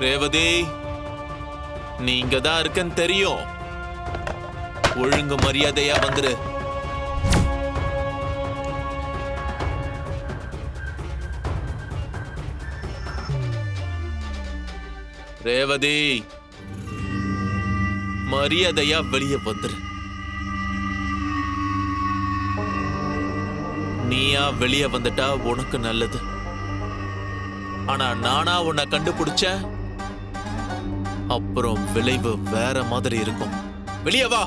ரேவதி, நீங்க தான் இருக்கன்னு தெரியும். ஒழுங்கு மரியாதையா வந்துரு. ரேவதி, மரியாதையா வெளியே வந்துரு. நீயா வெளியே வந்துட்டா உனக்கு நல்லது. ஆனா நானா உன்னை கண்டுபிடிச்ச அப்புறம் விளைவு வேற மாதிரி இருக்கும். வெளியே வா.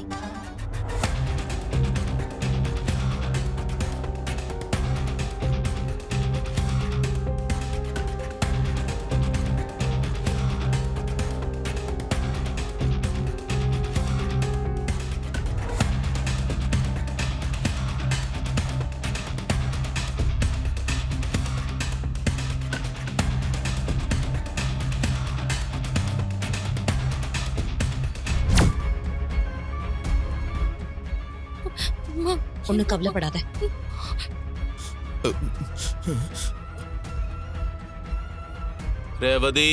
ஒண்ணும் கவலைப்படாத. ரேவதி,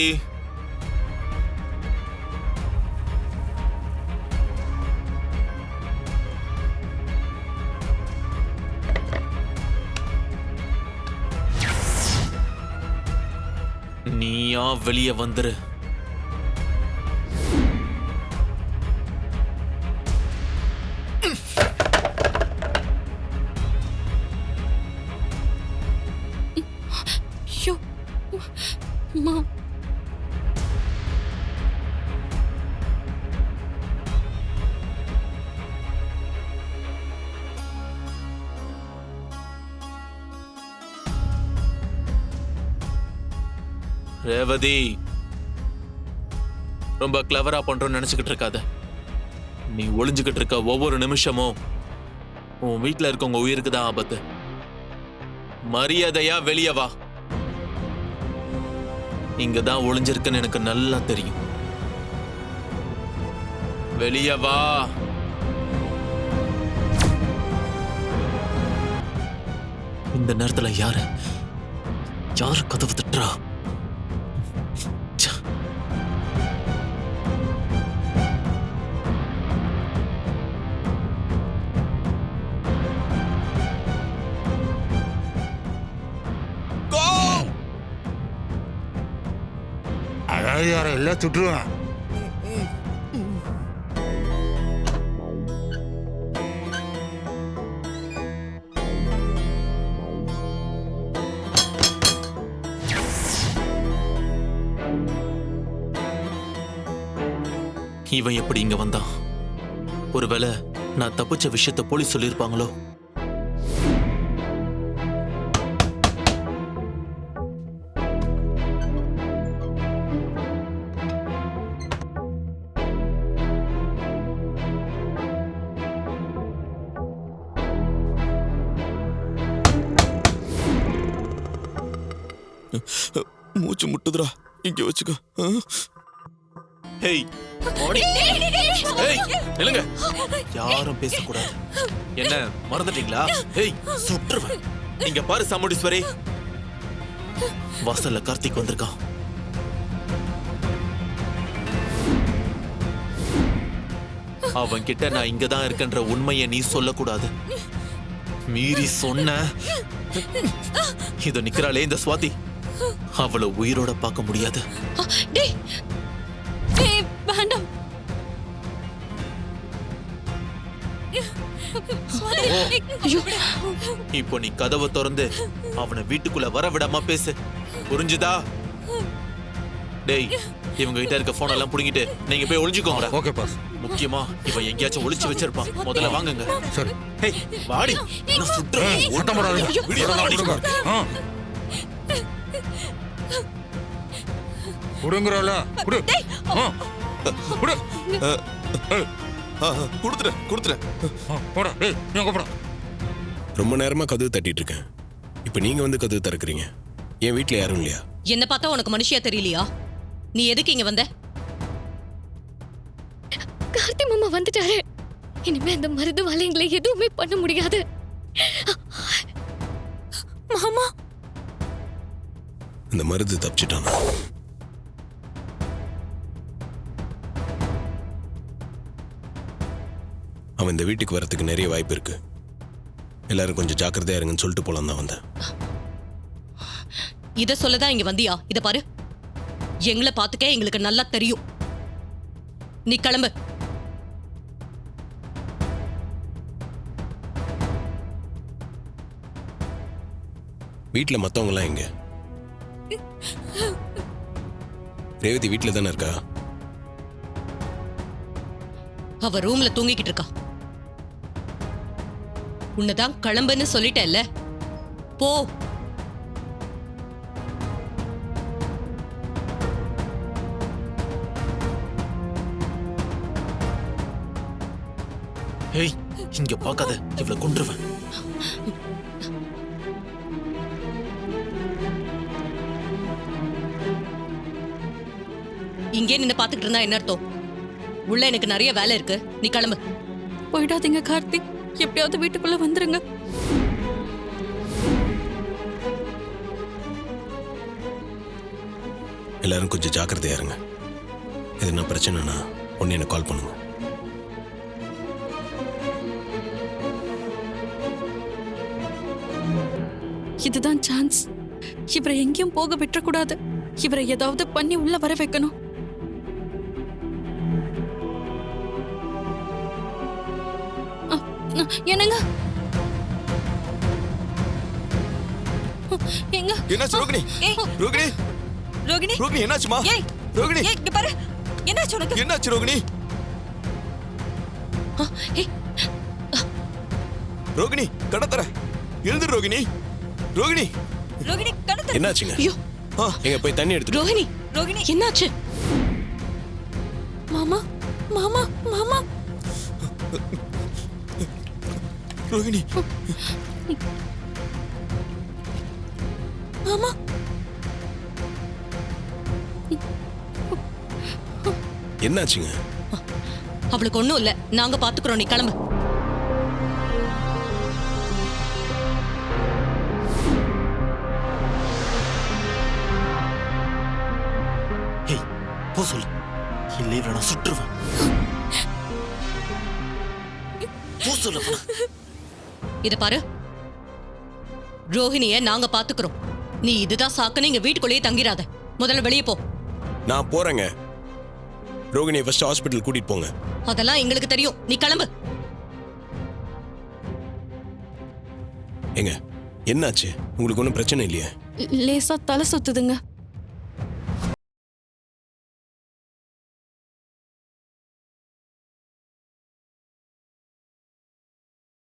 நீயா வெளியே வந்துரு. ரேவதி, ரொம்ப கிளவரா பண்றோம்னு நினைச்சுக்கிட்டு இருக்காத. நீ ஒளிஞ்சுக்கிட்டு இருக்க ஒவ்வொரு நிமிஷமும் உன் வீட்டுல இருக்கவங்க உயிருக்கு தான் ஆபத்து. மரியாதையா வெளியே வா. இங்கதான் ஒளிஞ்சிருக்குன்னு எனக்கு நல்லா தெரியும். வெளியே வா. இந்த நேரத்துல யாரு கதவு தட்டுறா? யாரை எல்லாம் சுட்டுருவான். இவன் எப்படி இங்க வந்தான்? ஒருவேளை நான் தப்பிச்ச விஷயத்த போலீஸ் சொல்லியிருப்பாங்களோ? மூச்சு முட்டுதுடா, இங்க வச்சுக்க. ஹேய், ஹேய், நில்லுங்க. யாரும் பேசக்கூடாது. என்ன மறந்துட்டீங்களா? ஹேய், சுற்றுவேன். இங்க பாரு சாமுண்டீஸ்வரி, வாசல்ல கார்த்திக் வந்திருக்கான். அவன் கிட்ட நான் இங்கதான் இருக்கேன்ற உண்மையை நீ சொல்லக்கூடாது. மீறி சொன்ன இத நிக்கிறாளே இந்த சுவாதி, அவளை உயிரோட பார்க்க முடியாது. இப்போ நீ கதவை திறந்து அவனை வீட்டுக்குள்ள வர விடாம பேசு, புரிஞ்சுதா? டேய், இவங்க கிட்ட இருக்க போன் எல்லாம் புடிங்கிட்டு நீங்க போய் ஒளிஞ்சுக்கோங்க. Okay pass. முக்கியமா இவன் எங்கேயாச்சும் ஒளிச்சு வச்சிருப்பான். முதல்ல வாங்குங்க. சரி. ஹேய், வாடி. நான் சுட்டுறேன். ஓட்ட மாட்டாதீங்க. குடுங்கறல குடு. குடு. கொடுத்துறேன். போடா. டேய், நீ போடா. ரொம்ப நேரமா கதவு தட்டிட்டு இருக்கேன். இப்ப நீங்க வந்து கதவு திறக்கிறீங்க. என் வீட்டுல யாரும் இல்லையா? என்ன பார்த்தா உனக்கு மனுஷியா தெரியலையா? நீ எதுக்கு இங்க வந்த? கார்த்தி மாமா வந்துட்டாரு. இனிமே அந்த மருது வாழைங்களை எதுவுமே பண்ண முடியாது. மாமா, இந்த மருது தப்பிச்சிட்டானா? அவன் இந்த வீட்டுக்கு வரத்துக்கு நிறைய வாய்ப்பு இருக்கு. எல்லாரும் கொஞ்சம் ஜாக்கிரதையா இருங்கன்னு சொல்லிட்டு போலாம் தான் வந்தேன். இத சொல்லதான் இங்க வந்தியா? இத பாரு, எங்களை பாத்துக்க எங்களுக்கு நல்லா தெரியும். நீ கிளம்பு. வீட்டில் மற்றவங்களாம் எங்க? ரேவதி வீட்டில் தானே இருக்கா? அவ ரூம்ல தூங்கிக்கிட்டு இருக்கா. உன்னதான் கிளம்புன்னு சொல்லிட்டேல்ல, போ. ஏய், இங்க பார்க்காத, இவளை கொன்றுவேன். இங்கே நின்னு பாத்துக்கிட்டு இருந்தா என்ன அர்த்தம்? உள்ள எனக்கு நிறைய வேலை இருக்கு, நீ கிளம்பு. போயிடாதீங்க கார்த்திக், எப்படியாவது வீட்டுக்குள்ள வந்துருங்க. எல்லாரும் கொஞ்சம் ஜாக்கிரதையா இருங்க. எதுனா பிரச்சனைனா உடனே எனக்கு கால் பண்ணுங்க. இதுதான் சான்ஸ். இவரை எங்கேயும் போக விட்டுறக்கூடாது. இவரை ஏதாவது பண்ணி உள்ள வர வைக்கணும். என்னங்க எங்க என்னாச்சு ரோகிணி? ரோகிணி ரோகிணி ரோகிணி என்னாச்சுமா? ஏய் ரோகிணி ஏய் இங்க பாரு, என்னாச்சு உனக்கு? என்னாச்சு ரோகிணி? ரோகிணி கடத்தற எழுந்துரு ரோகிணி. ரோகிணி ரோகிணி கடத்த. என்னாச்சுங்க? ஐயோ, எங்க போய் தண்ணி எடுத்துட்டு ரோஹிணி, ரோகிணி என்னாச்சு? மாமா மாமா மாமா ரோகிணி மாமா என்னாச்சுங்க? அவளுக்கு ஒண்ணும் இல்ல, நாங்க பாத்துக்கிறோம், நீ கிளம்பு. ஏய், போ சொல்லு, இல்லை இவளை நான் சுட்டுருவேன். போ சொல்லு அவனை. இத பாரு, ரோஹிணிய நாங்க பாத்துக்கிறோம். நீ இதுதான் சாக்குன்னு இங்க வீட்டுக்குள்ளேயே தங்கிராத. முதல்ல வெளியே போ. நான் போறேங்க. ரோகிணியை ஃபர்ஸ்ட் ஹாஸ்பிட்டல் கூட்டிட்டு போங்க. அதெல்லாம் எங்களுக்கு தெரியும், நீ கிளம்பு. எங்க என்னாச்சு? உங்களுக்கு ஒன்றும் பிரச்சனை இல்லையா? லேசா தலை சுத்துதுங்க.